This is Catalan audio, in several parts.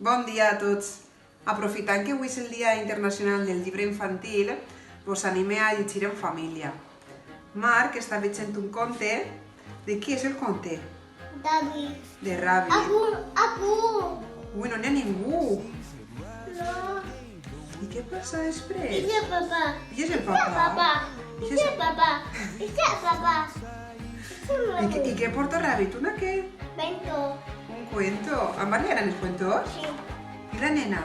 Bon dia a tots. Aprofitant que avui és el Dia Internacional del Llibre Infantil, us anime a llegir en família. Marc està veient un conte. De qui és el conte? David. De Rabbit. Apu. Ui, no n'hi ha ningú. No. I què passa després? Ese es papá. I és el Ese es papà? papá. Ese es papá. Ese es papá. I què porta Rabbit? Una què? Vento. Un cuento. A Marc li agraden els cuentos? Sí. I la nena?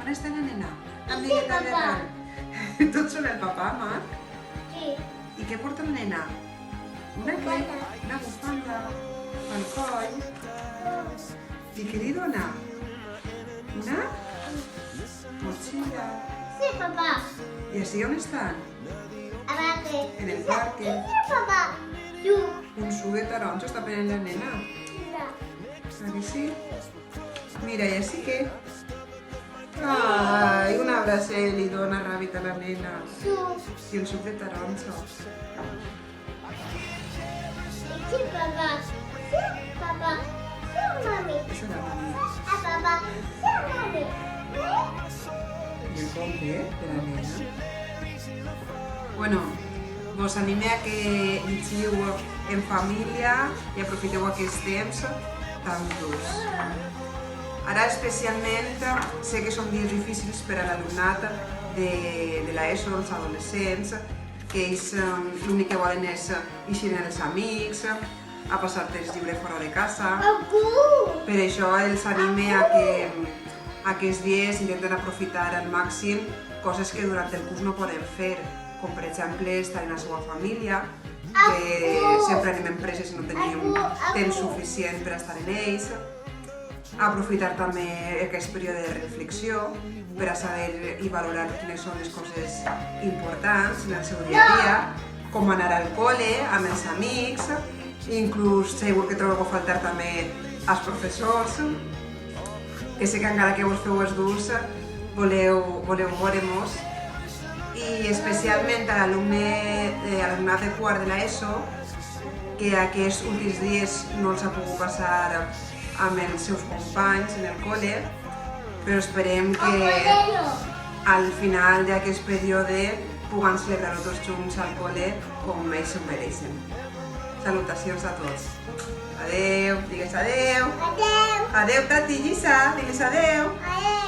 On està la nena? Sí, Amigueta de papà. Rabbit. Tots són el papà, Marc? Sí. I què porta la nena? Una què? Bufanda. Una bufanda. Al coll. I què li dona? Una motxilla. Sí, papá. I així on estan? Abajo. En el parque. Ese es papá. Tú. Un suc de taronja està prenent la nena. Mira. ¿A que sí? Mira, y así que... Ay, un abrazo li dona Rabbit a la nena. Tú. I un suc de taronja. Ese es papá. Sí, papá. Sí, mami. Això de mami. A papá. Sí, mami. I el conte de la nena. Bueno, vos anime a que llegiu en família i aprofiteu aquests temps tan durs. Ara especialment sé que són dies difícils per a l'alumnat de l'ESO, els adolescents, que ells l'únic que volen és eixir amb els amics, a passar temps lliure fora de casa. Apu. Per això els anime a que aquests dies intenten aprofitar al màxim coses que durant el curs no podem fer, com per exemple estar amb la seva família, que sempre anem empreses i no tenim temps suficient per estar en ells. Aprofitar també aquest període de reflexió per a saber i valorar quines són les coses importants en el seu dia a dia, com anar al col·le, amb els amics, inclús segur que trobeu a faltar també els professors, que sé que encara que vos feu els durs voleu veure-mos, i especialment a l'alumnat de quart de l'ESO, que aquests últims dies no els ha pogut passar amb els seus companys en el col·le, però esperem que al final d'aquest període puguem celebrar-ho tots junts al col·le com ells s'ho mereixen. Salutacions a tots. Adeu, digues adeu. Adeu. Adeu, Tati, Llisa, digues adeu. Adeu.